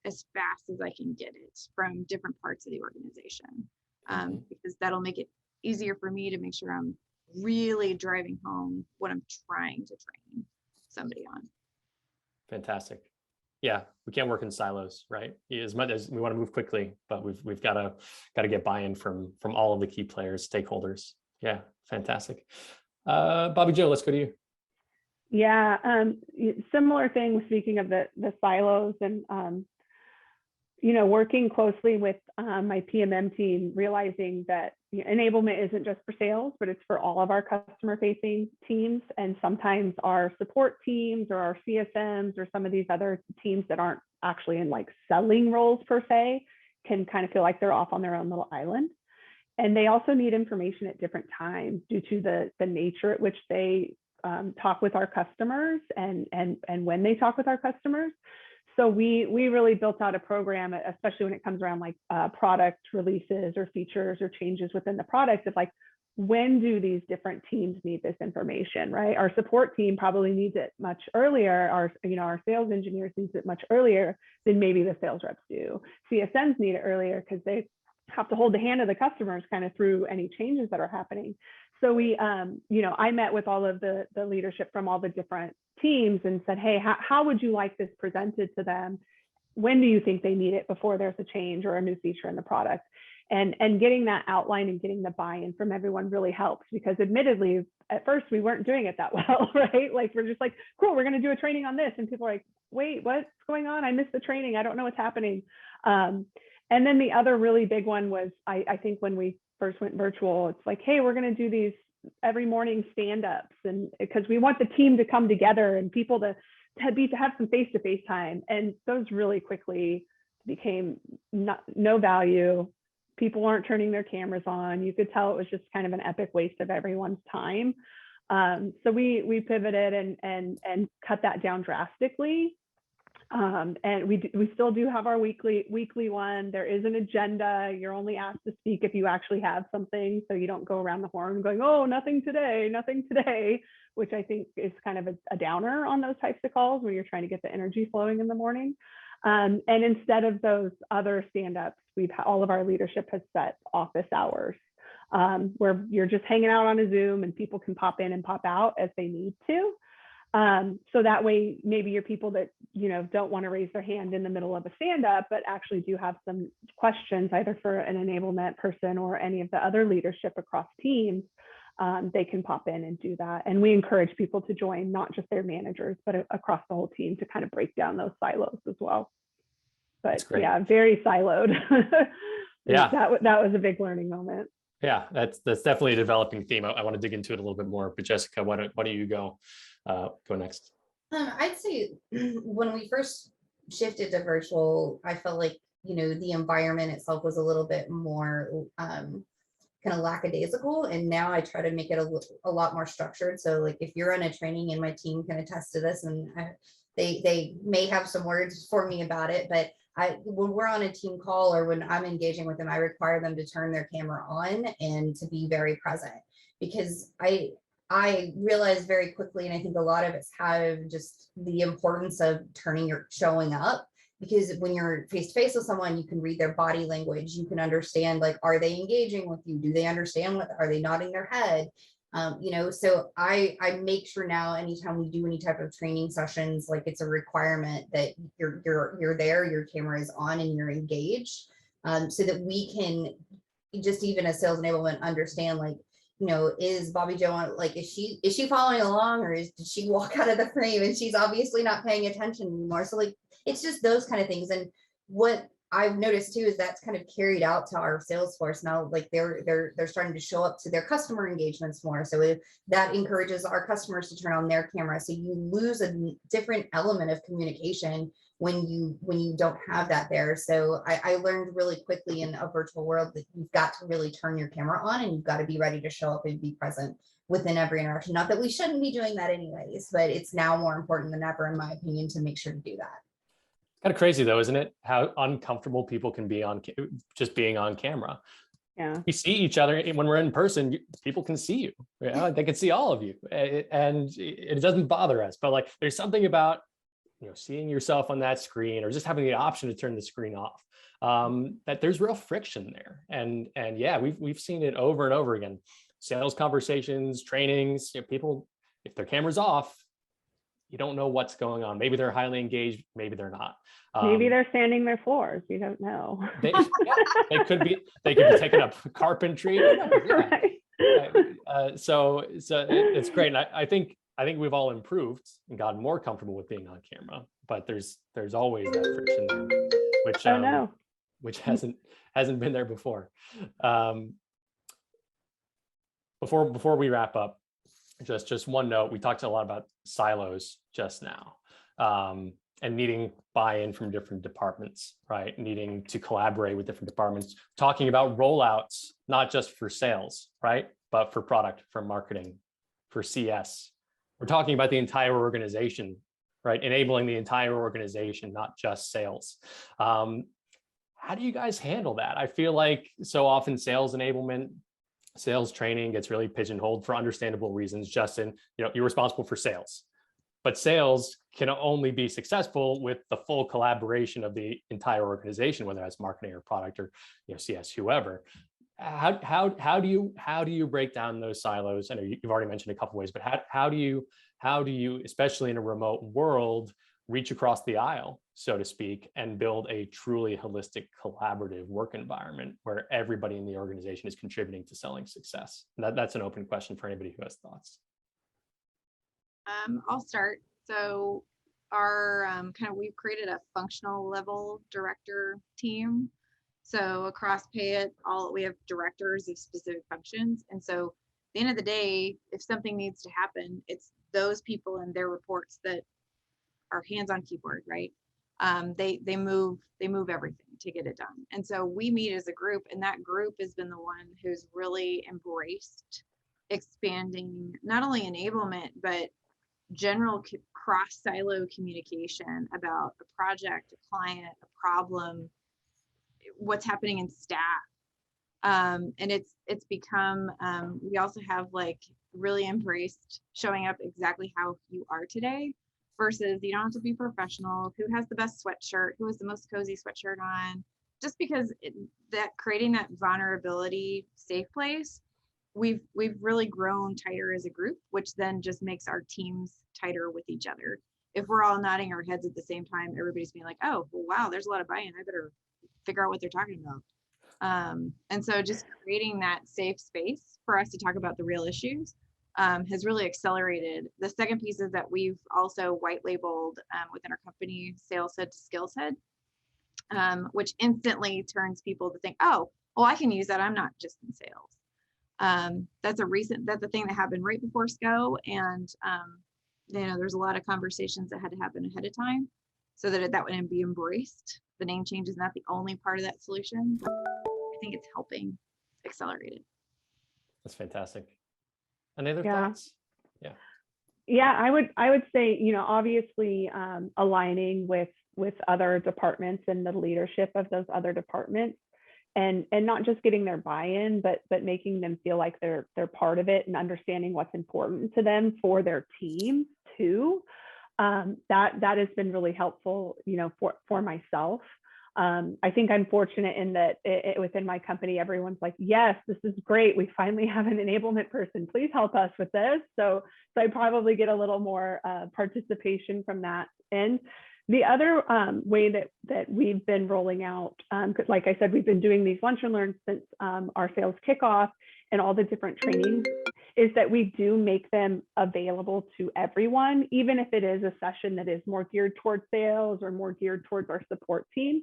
Speaker 5: as fast as I can get it from different parts of the organization, because that'll make it easier for me to make sure I'm really driving home what I'm trying to train somebody on.
Speaker 4: Fantastic. Yeah, we can't work in silos, right? As much as we want to move quickly, but we've got to get buy-in from all of the key players, stakeholders. Yeah, fantastic. Bobby Joe, let's go to you.
Speaker 3: Yeah, similar thing. Speaking of the silos and working closely with my PMM team, realizing that enablement isn't just for sales, but it's for all of our customer facing teams. And sometimes our support teams or our CSMs or some of these other teams that aren't actually in like selling roles per se can kind of feel like they're off on their own little island. And they also need information at different times due to the nature at which they talk with our customers and when they talk with our customers. So we really built out a program, especially when it comes around like product releases or features or changes within the product, of like, when do these different teams need this information, right? Our support team probably needs it much earlier. Our sales engineers needs it much earlier than maybe the sales reps do. CSMs need it earlier because they have to hold the hand of the customers kind of through any changes that are happening. So we, I met with all of the leadership from all the different teams and said, hey, how would you like this presented to them? When do you think they need it before there's a change or a new feature in the product? And getting that outline and getting the buy-in from everyone really helps, because admittedly, at first we weren't doing it that well, right? Like we're just like, cool, we're going to do a training on this. And people are like, wait, what's going on? I missed the training. I don't know what's happening. And then the other really big one was, I think when we first went virtual, it's like, hey, we're going to do these every morning stand-ups, and because we want the team to come together and people to have some face-to-face time. And those really quickly became no value. People weren't turning their cameras on. You could tell it was just kind of an epic waste of everyone's time. So we pivoted and cut that down drastically. And we still do have our weekly one. There is an agenda. You're only asked to speak if you actually have something, so you don't go around the horn going, oh, nothing today, which I think is kind of a downer on those types of calls where you're trying to get the energy flowing in the morning. And instead of those other stand-ups, all of our leadership has set office hours where you're just hanging out on a Zoom and people can pop in and pop out as they need to. So that way, maybe your people that, don't want to raise their hand in the middle of a stand-up, but actually do have some questions either for an enablement person or any of the other leadership across teams, they can pop in and do that. And we encourage people to join, not just their managers, but across the whole team to kind of break down those silos as well. But yeah, very siloed.
Speaker 4: Yeah,
Speaker 3: that was a big learning moment.
Speaker 4: Yeah, that's definitely a developing theme. I want to dig into it a little bit more, but Jessica, why don't you go next?
Speaker 1: I'd say when we first shifted to virtual, I felt like, the environment itself was a little bit more kind of lackadaisical. And now I try to make it a lot more structured. So like if you're in a training, and my team can attest to this, and they may have some words for me about it, but when we're on a team call or when I'm engaging with them, I require them to turn their camera on and to be very present, because I realized very quickly, and I think a lot of us have, just the importance of showing up, because when you're face to face with someone, you can read their body language. You can understand, like, are they engaging with you? Do they understand are they nodding their head? So I make sure now, anytime we do any type of training sessions, like it's a requirement that you're there, your camera is on, and you're engaged, so that we can just, even as sales enablement, understand, like, is Bobby Joe on, like, is she following along, or did she walk out of the frame and she's obviously not paying attention anymore? So like, it's just those kind of things. And what I've noticed too is that's kind of carried out to our sales force now. Like they're starting to show up to their customer engagements more. So that encourages our customers to turn on their camera. So you lose a different element of communication when you don't have that there. So I learned really quickly in a virtual world that you've got to really turn your camera on, and you've got to be ready to show up and be present within every interaction. Not that we shouldn't be doing that anyways, but it's now more important than ever, in my opinion, to make sure to do that.
Speaker 4: Kind of crazy though, isn't it? How uncomfortable people can be on just being on camera.
Speaker 3: Yeah.
Speaker 4: We see each other when we're in person. People can see you. They can see all of you, and it doesn't bother us. But like, there's something about seeing yourself on that screen, or just having the option to turn the screen off. That there's real friction there, and yeah, we've seen it over and over again. Sales conversations, trainings. People, if their camera's off, you don't know what's going on. Maybe they're highly engaged, maybe they're not.
Speaker 3: Maybe they're sanding their floors. You don't know.
Speaker 4: They could be taking up carpentry. Yeah.
Speaker 3: Right.
Speaker 4: So it's great. And I think we've all improved and gotten more comfortable with being on camera, but there's always that friction there, which hasn't been there before. Before we wrap up, just one note. We talked a lot about silos just now, and needing buy-in from different departments, right? Needing to collaborate with different departments, talking about rollouts, not just for sales, right? But for product, for marketing, for CS. We're talking about the entire organization, right? Enabling the entire organization, not just sales. How do you guys handle that? I feel like so often sales enablement, sales training gets really pigeonholed for understandable reasons. Justin, you're responsible for sales, but sales can only be successful with the full collaboration of the entire organization, whether that's marketing or product or CS, whoever. How do you break down those silos? I know you've already mentioned a couple ways, but how do you, especially in a remote world, reach across the aisle, so to speak, and build a truly holistic, collaborative work environment where everybody in the organization is contributing to selling success? And that's an open question for anybody who has thoughts.
Speaker 5: I'll start. So our we've created a functional level director team. So across Payet, we have directors of specific functions. And so at the end of the day, if something needs to happen, it's those people and their reports that are hands on keyboard, right? They move everything to get it done. And so we meet as a group, and that group has been the one who's really embraced expanding not only enablement, but general cross-silo communication about a project, a client, a problem, what's happening in staff. And it's become, we also have really embraced showing up exactly how you are today, versus you don't have to be professional, who has the best sweatshirt, who has the most cozy sweatshirt on, just because that creating that vulnerability safe place, we've really grown tighter as a group, which then just makes our teams tighter with each other. If we're all nodding our heads at the same time, everybody's being like, oh, well, wow, there's a lot of buy-in. I better figure out what they're talking about. And so just creating that safe space for us to talk about the real issues has really accelerated. The second piece is that we've also white labeled within our company Sales Head to Skills Head, which instantly turns people to think, oh, I can use that. I'm not just in sales. That's a thing that happened right before SKO, and there's a lot of conversations that had to happen ahead of time so that would be embraced. The name change is not the only part of that solution, but I think it's helping accelerate it.
Speaker 4: That's fantastic. Any other thoughts?
Speaker 3: Yeah, I would say, obviously aligning with other departments and the leadership of those other departments, and not just getting their buy-in, but making them feel like they're part of it and understanding what's important to them for their team too. That has been really helpful, for myself. I think I'm fortunate in that within my company, everyone's like, yes, this is great. We finally have an enablement person. Please help us with this. So I probably get a little more participation from that. And the other way that we've been rolling out, like I said, we've been doing these lunch and learns since our sales kickoff and all the different trainings, is that we do make them available to everyone, even if it is a session that is more geared towards sales or more geared towards our support team.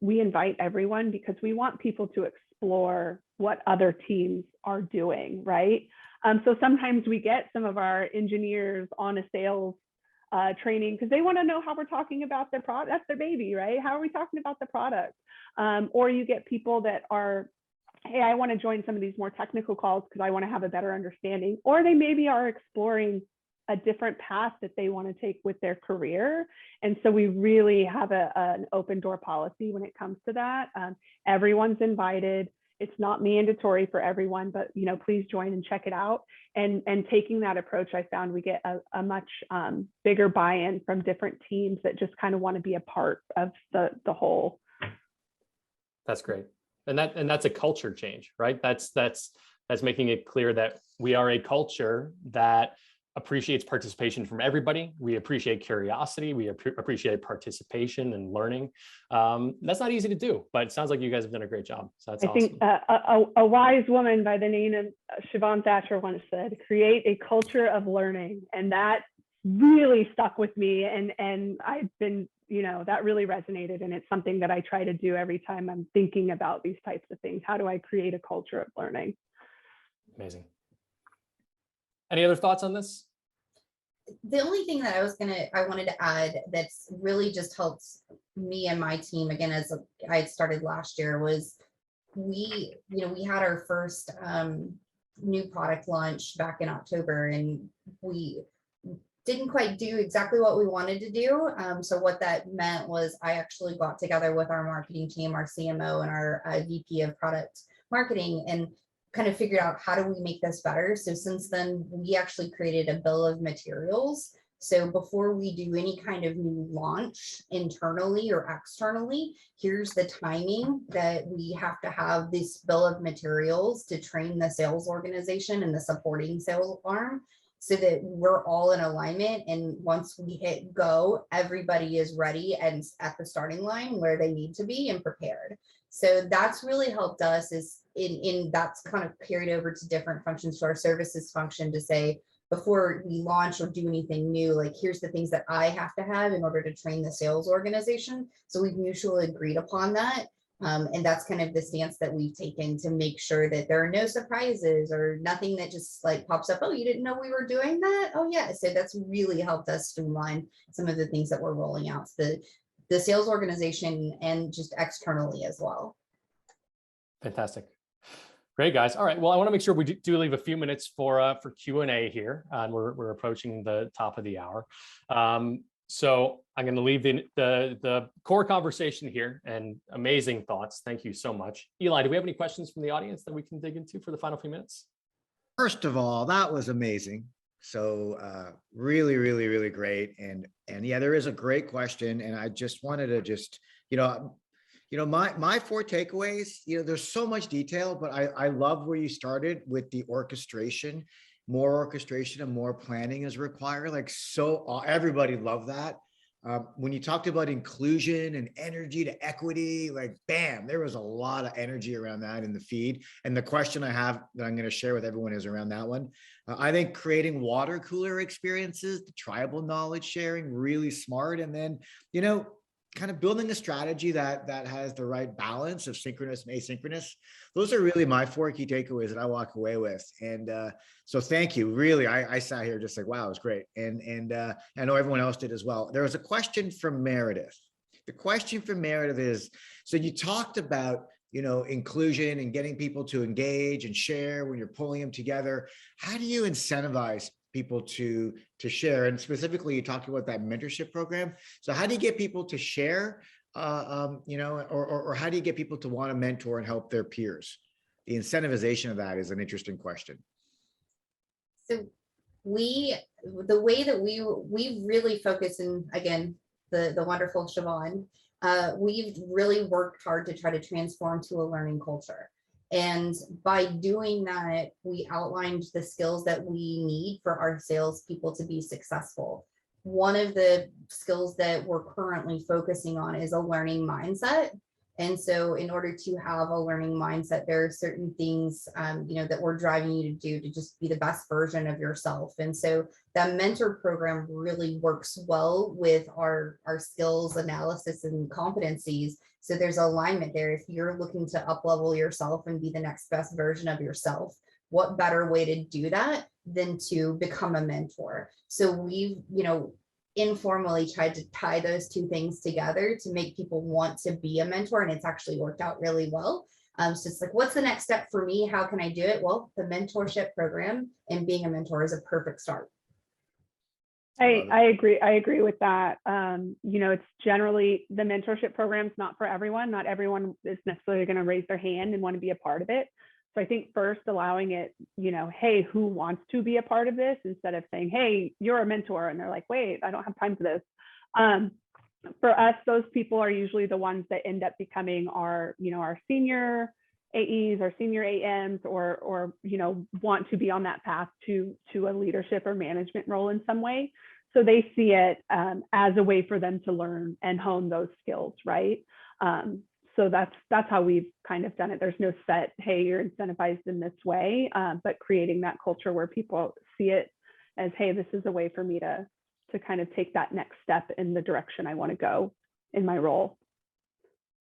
Speaker 3: We invite everyone because we want people to explore what other teams are doing, right? So sometimes we get some of our engineers on a sales training because they want to know how we're talking about their product. That's their baby, right? How are we talking about the product? Or you get people that are, hey, I want to join some of these more technical calls because I want to have a better understanding. Or they maybe are exploring a different path that they want to take with their career. And so we really have an open door policy when it comes to that. Everyone's invited. It's not mandatory for everyone, but please join and check it out. And taking that approach, I found we get a much bigger buy-in from different teams that just kind of want to be a part of the whole.
Speaker 4: That's great. And that's a culture change, right? That's making it clear that we are a culture that appreciates participation from everybody. We appreciate curiosity. We appreciate participation and learning. That's not easy to do, but it sounds like you guys have done a great job. So that's awesome.
Speaker 3: I think a wise woman by the name of Siobhan Thatcher once said, create a culture of learning. And that really stuck with me. And I've been, that really resonated. And it's something that I try to do every time I'm thinking about these types of things. How do I create a culture of learning?
Speaker 4: Amazing. Any other thoughts on this?
Speaker 1: The only thing that I wanted to add that's really just helped me and my team, again, as I had started last year, was we had our first new product launch back in October, and we didn't quite do exactly what we wanted to do. So what that meant was I actually got together with our marketing team, our CMO, and our VP of product marketing, and kind of figured out how do we make this better. So since then, we actually created a bill of materials. So before we do any kind of new launch internally or externally, here's the timing that we have to have this bill of materials to train the sales organization and the supporting sales arm, so that we're all in alignment. And once we hit go, everybody is ready and at the starting line where they need to be and prepared. So that's really helped us, is in that's kind of carried over to different functions, to our services function, to say, before we launch or do anything new, like, here's the things that I have to have in order to train the sales organization. So we've mutually agreed upon that. And that's kind of the stance that we've taken to make sure that there are no surprises or nothing that just like pops up. Oh, you didn't know we were doing that? Oh yeah. So that's really helped us streamline some of the things that we're rolling out to the sales organization and just externally as well.
Speaker 4: Fantastic. Great, guys. All right. Well, I want to make sure we do leave a few minutes for Q&A here, and we're approaching the top of the hour. So I'm going to leave the core conversation here, and amazing thoughts. Thank you so much. Eli, do we have any questions from the audience that we can dig into for the final few minutes?
Speaker 2: First of all, that was amazing. So really, really, really great. And yeah, there is a great question. And I just wanted to my 4 takeaways, there's so much detail, but I love where you started with the orchestration. More orchestration and more planning is required. Everybody loved that. When you talked about inclusion and energy to equity, bam, there was a lot of energy around that in the feed. And the question I have that I'm going to share with everyone is around that one. I think creating water cooler experiences, the tribal knowledge sharing, really smart. And then, kind of building a strategy that has the right balance of synchronous and asynchronous. Those are really my 4 key takeaways that I walk away with. And so thank you. Really, I sat here just wow, it was great. And I know everyone else did as well. There was a question from Meredith. The question from Meredith is, so you talked about, inclusion and getting people to engage and share when you're pulling them together. How do you incentivize people to share? And specifically, you talked about that mentorship program. So how do you get people to share, or how do you get people to want to mentor and help their peers? The incentivization of that is an interesting question.
Speaker 1: So the way that we really focus, and again, the wonderful Siobhan, we've really worked hard to try to transform to a learning culture. And by doing that, we outlined the skills that we need for our salespeople to be successful. One of the skills that we're currently focusing on is a learning mindset. And so in order to have a learning mindset, there are certain things, that we're driving you to do to just be the best version of yourself. And so that mentor program really works well with our skills analysis and competencies. So there's alignment there. If you're looking to up level yourself and be the next best version of yourself, what better way to do that than to become a mentor? So we've, informally tried to tie those two things together to make people want to be a mentor. And it's actually worked out really well. So it's like, what's the next step for me? How can I do it? Well, the mentorship program and being a mentor is a perfect start.
Speaker 3: I agree. I agree with that. It's generally the mentorship program's not for everyone. Not everyone is necessarily going to raise their hand and want to be a part of it. So I think first allowing it, hey, who wants to be a part of this, instead of saying, hey, you're a mentor. And they're like, wait, I don't have time for this. For us, those people are usually the ones that end up becoming our senior AEs or senior AMs, or want to be on that path to a leadership or management role in some way. So they see it as a way for them to learn and hone those skills, right? So that's how we've kind of done it. There's no set, hey, you're incentivized in this way, but creating that culture where people see it as, hey, this is a way for me to kind of take that next step in the direction I want to go in my role.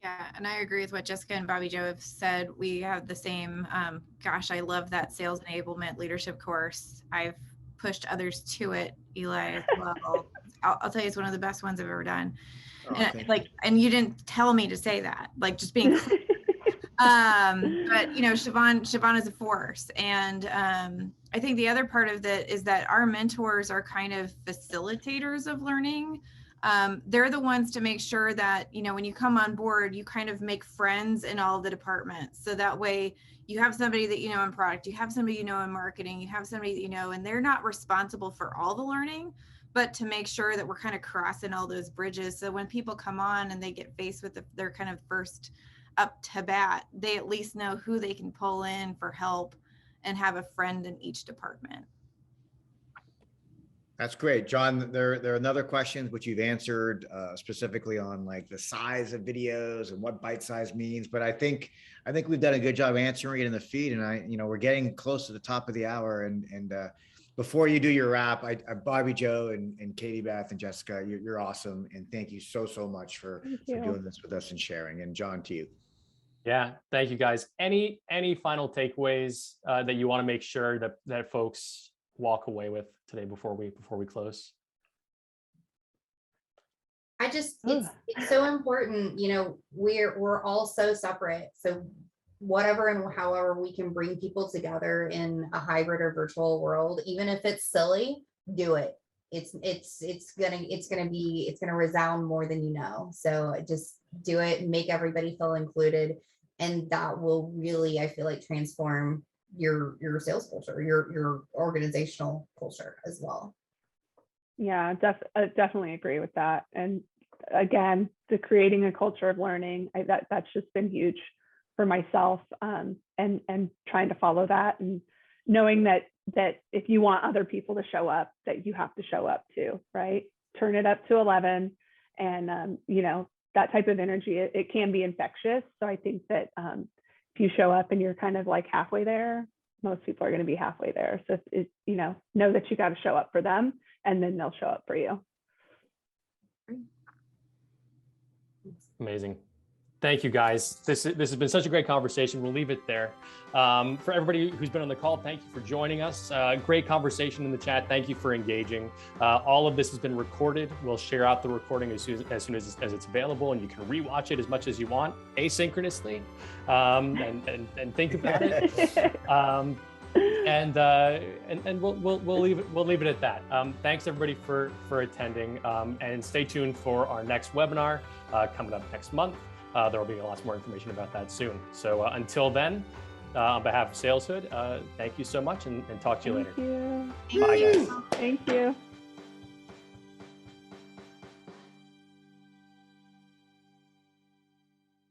Speaker 5: Yeah, and I agree with what Jessica and Bobby Joe have said. We have the same, I love that sales enablement leadership course. I've pushed others to it, Eli, as well. I'll tell you, it's one of the best ones I've ever done. And you didn't tell me to say that, like, just being clear. But Siobhan is a force. And I think the other part of that is that our mentors are kind of facilitators of learning. They're the ones to make sure that, when you come on board, you kind of make friends in all the departments. So that way you have somebody that you know in product, you have somebody in marketing, you have somebody that and they're not responsible for all the learning, but to make sure that we're kind of crossing all those bridges. So when people come on and they get faced with their kind of first up to bat, they at least know who they can pull in for help and have a friend in each department.
Speaker 2: That's great, John. There are another questions which you've answered specifically on like the size of videos and what bite size means. But I think we've done a good job answering it in the feed, and we're getting close to the top of the hour. And before you do your wrap, Bobby Joe and Katie Beth and Jessica, you're awesome, and thank you so much for doing this with us and sharing. And John, to you.
Speaker 4: Yeah, thank you guys. Any final takeaways that you want to make sure that folks walk away with today before we close?
Speaker 1: It's so important. We're all so separate. So whatever and however we can bring people together in a hybrid or virtual world, even if it's silly, do it. It's gonna resound more than you know. So just do it and make everybody feel included, and that will really, I feel like, transform your sales culture, your organizational culture as well.
Speaker 3: Yeah, definitely agree with that. And again, the creating a culture of learning, that's just been huge for myself, and trying to follow that, and knowing that if you want other people to show up, that you have to show up too, right? Turn it up to 11, and that type of energy, it can be infectious. So I think that if you show up and you're kind of like halfway there, most people are going to be halfway there. So know that you got to show up for them, and then they'll show up for you.
Speaker 4: Amazing. Thank you, guys. This has been such a great conversation. We'll leave it there. For everybody who's been on the call, thank you for joining us. Great conversation in the chat. Thank you for engaging. All of this has been recorded. We'll share out the recording as soon as it's available, and you can rewatch it as much as you want, asynchronously, and think about it. And we'll leave it at that. Thanks everybody for attending, and stay tuned for our next webinar coming up next month. There will be lots more information about that soon. So until then, on behalf of SalesHood, thank you so much, and talk to you later.
Speaker 3: Thank you.
Speaker 4: Bye, guys.
Speaker 3: Thank you.